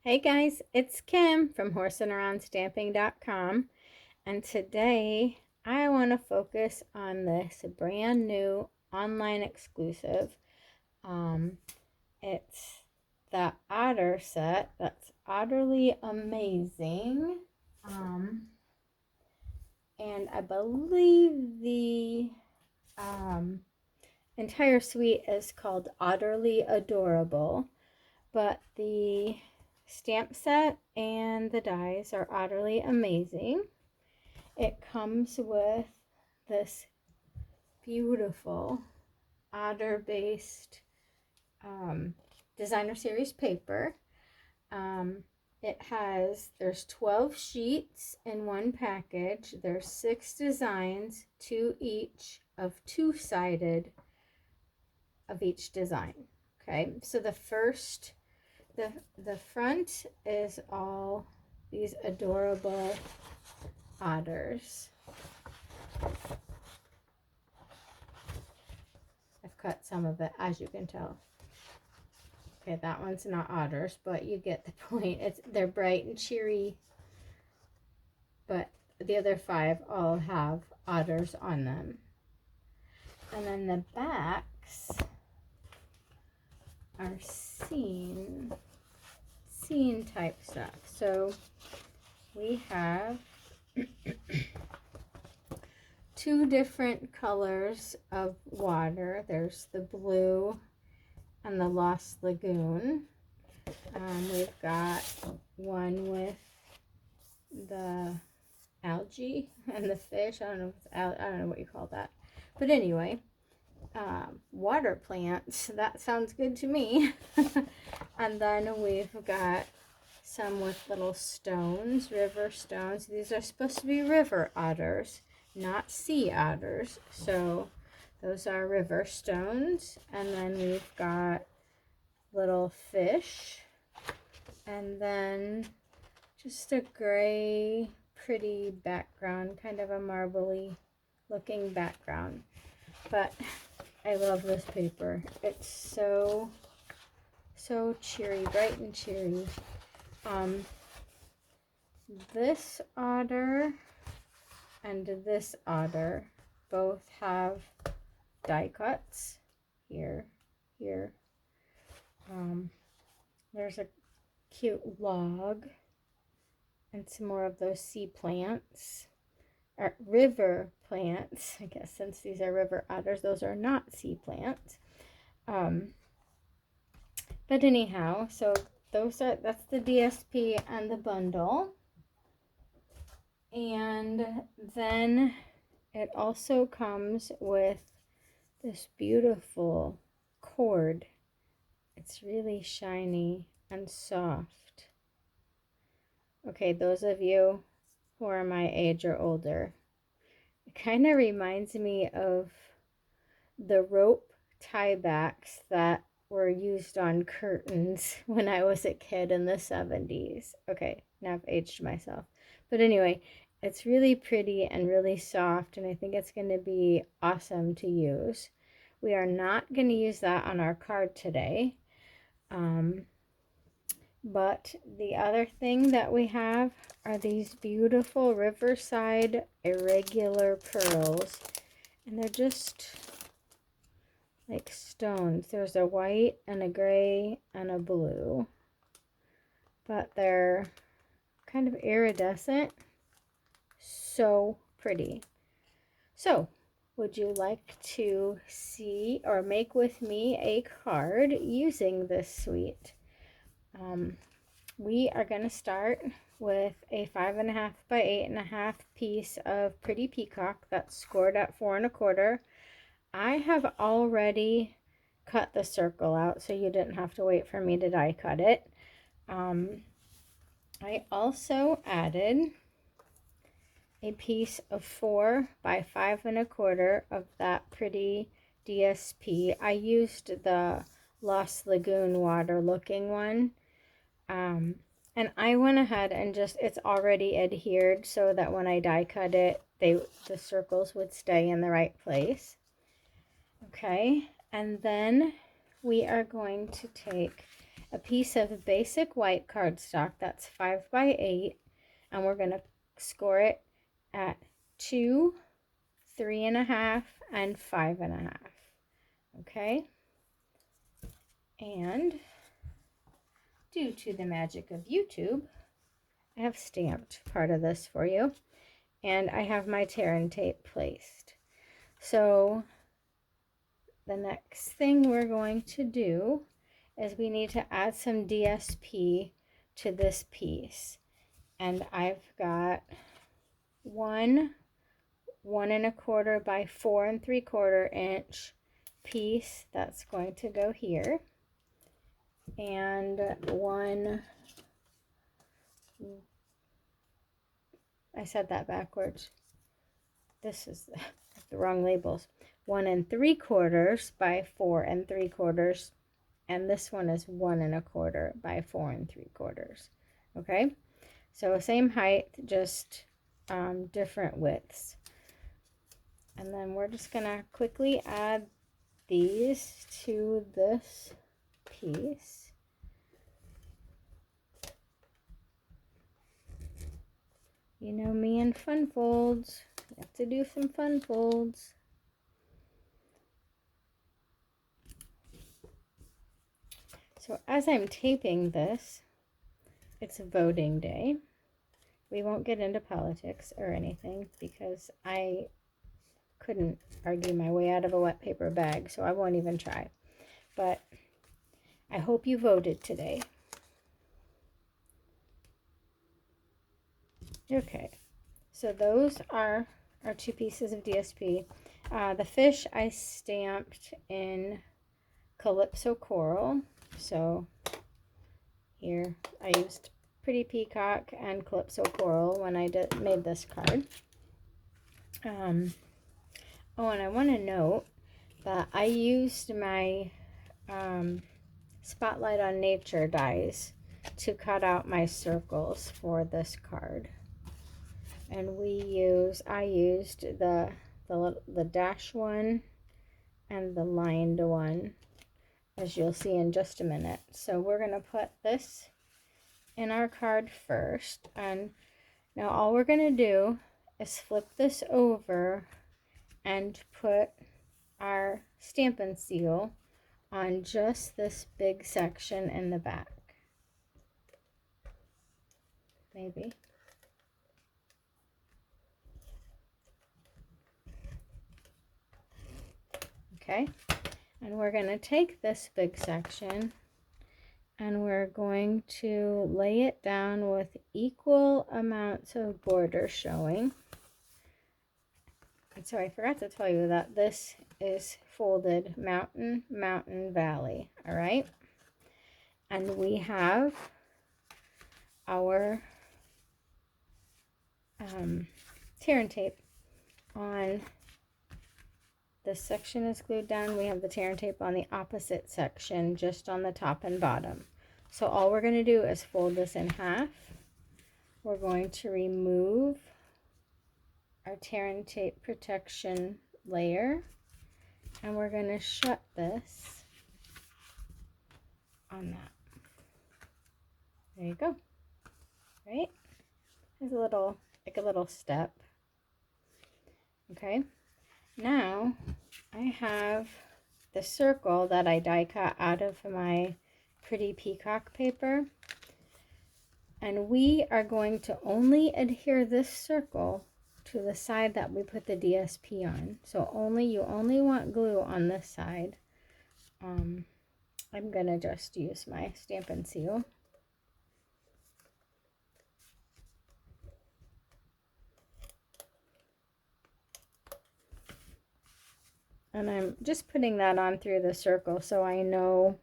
Hey guys, it's Kim from horseandaroundstamping.com, and today I want to focus on this brand new online exclusive. It's the Otter set. That's utterly amazing. And I believe the entire suite is called Otterly Adorable, but the stamp set and the dies are utterly amazing. It comes with this beautiful otter based designer series paper. There's 12 sheets in one package. There's 6 designs, 2 each of 2-sided of each design. Okay, so the front is all these adorable otters. I've cut some of it, as you can tell. Okay, that one's not otters, but you get the point. They're bright and cheery, but the other 5 all have otters on them. And then the backs are scene type stuff. So we have 2 different colors of water. There's the blue and the Lost Lagoon. We've got one with the algae and the fish. I don't know what you call that, but anyway, water plants. That sounds good to me. And then we've got some with little stones, river stones. These are supposed to be river otters, not sea otters. So those are river stones. And then we've got little fish. And then just a gray, pretty background, kind of a marbly looking background. But I love this paper. It's so cheery, bright and cheery. This otter and this otter both have die cuts here. There's a cute log and some more of those sea plants, or river plants, I guess, since these are river otters. Those are not sea plants. But anyhow, so that's the DSP and the bundle. And then it also comes with this beautiful cord. It's really shiny and soft. Okay, those of you who are my age or older, it kind of reminds me of the rope tiebacks that were used on curtains when I was a kid in the 70s. Okay, now I've aged myself. But anyway, it's really pretty and really soft, and I think it's going to be awesome to use. We are not going to use that on our card today. But the other thing that we have are these beautiful Riverside irregular pearls, and they're just like stones. There's a white and a gray and a blue, but they're kind of iridescent. So pretty. So would you like to see or make with me a card using this suite? We are going to start with a 5.5 by 8.5 piece of Pretty Peacock that's scored at 4 1/4. I have already cut the circle out, so you didn't have to wait for me to die cut it. I also added a piece of 4 by 5 1/4 of that Pretty DSP. I used the Lost Lagoon water looking one. And I went ahead and it's already adhered so that when I die cut it, the circles would stay in the right place. Okay, and then we are going to take a piece of basic white cardstock that's 5 by 8, and we're going to score it at 2, 3.5, and 5.5. Okay? And due to the magic of YouTube, I have stamped part of this for you, and I have my tear and tape placed. So the next thing we're going to do is we need to add some DSP to this piece. And I've got 1.25 by 4 3/4 inch piece that's going to go here. And I said that backwards. This is the wrong labels. 1 3/4 by 4 3/4, and this one is 1.25 by 4 3/4. Okay, so same height, just different widths. And then we're just gonna quickly add these to this piece. You know me and fun folds. You have to do some fun folds. So as I'm taping this, it's voting day. We won't get into politics or anything because I couldn't argue my way out of a wet paper bag, so I won't even try. But I hope you voted today. Okay, so those are our 2 pieces of DSP. The fish I stamped in Calypso Coral. So here I used Pretty Peacock and Calypso Coral when I made this card. Oh, and I want to note that I used my Spotlight on Nature dies to cut out my circles for this card. And I used the dash one and the lined one, as you'll see in just a minute. So we're going to put this in our card first, and now all we're going to do is flip this over and put our Stampin' Seal on just this big section in the back. Maybe. Okay, and we're going to take this big section and we're going to lay it down with equal amounts of border showing. And so I forgot to tell you that this is folded mountain, mountain, valley, all right? And we have our tear and tape on. This section is glued down. We have the tear and tape on the opposite section, just on the top and bottom. So all we're going to do is fold this in half. We're going to remove our tear and tape protection layer, and we're going to shut this on that. There you go. Right? There's a little step. Okay. Now I have the circle that I die cut out of my Pretty Peacock paper, and we are going to only adhere this circle to the side that we put the DSP on. So you only want glue on this side. I'm gonna just use my Stampin' Seal. And I'm just putting that on through the circle so I know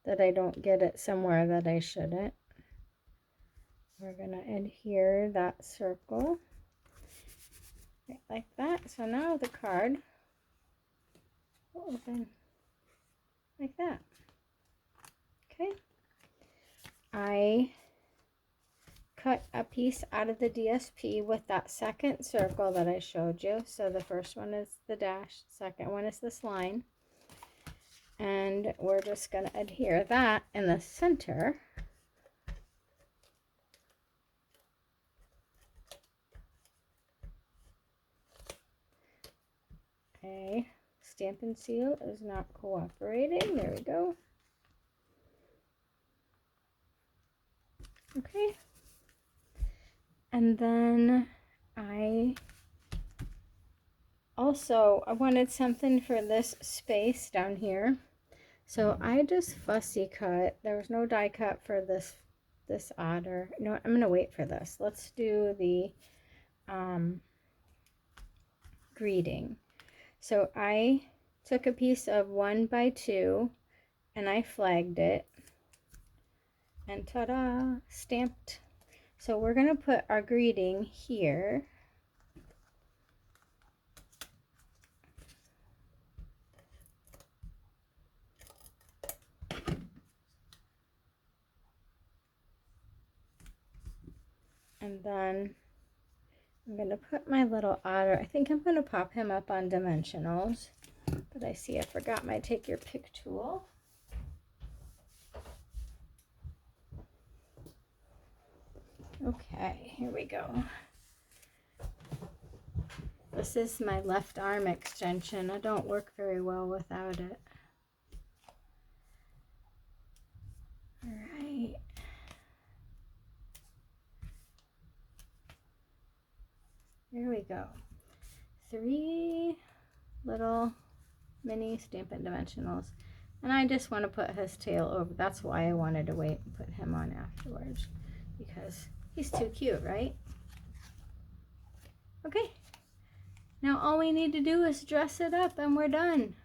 that I don't get it somewhere that I shouldn't. We're going to adhere that circle right like that. So now the card will open like that. Okay. I cut a piece out of the DSP with that second circle that I showed you. So the first one is the dash, second one is this line. And we're just going to adhere that in the center. Okay, Stampin' Seal is not cooperating. There we go. Okay. And then I wanted something for this space down here. So I just fussy cut. There was no die cut for this otter. You know what? I'm going to wait for this. Let's do the greeting. So I took a piece of 1x2 and I flagged it. And ta-da, stamped. So we're going to put our greeting here. And then I'm going to put my little otter. I think I'm going to pop him up on dimensionals. But I see I forgot my take your pick tool. Okay, here we go. This is my left arm extension. I don't work very well without it. All right. Here we go. 3 little mini Stampin' Dimensionals. And I just want to put his tail over. That's why I wanted to wait and put him on afterwards. Because he's too cute, right? Okay. Now all we need to do is dress it up and we're done.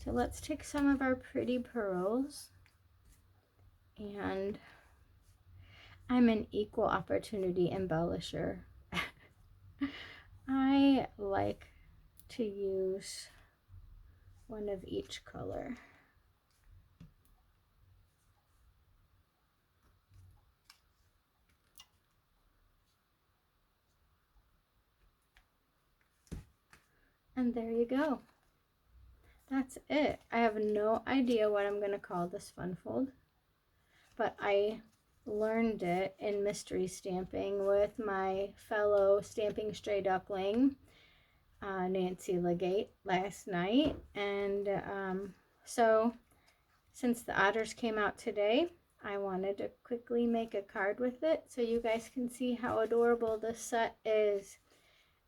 So let's take some of our pretty pearls. And I'm an equal opportunity embellisher. I like to use one of each color. And there you go. That's it. I have no idea what I'm going to call this fun fold, but I learned it in mystery stamping with my fellow Stamping Stray Duckling, Nancy Legate, last night. And so since the otters came out today, I wanted to quickly make a card with it so you guys can see how adorable this set is.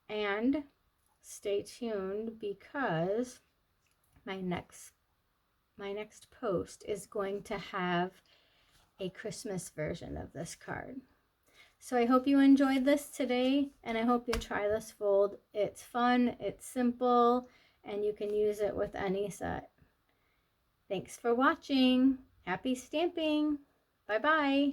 And stay tuned because my next post is going to have a Christmas version of this card. So I hope you enjoyed this today, and I hope you try this fold. It's fun, it's simple, and you can use it with any set. Thanks for watching. Happy stamping. Bye-bye.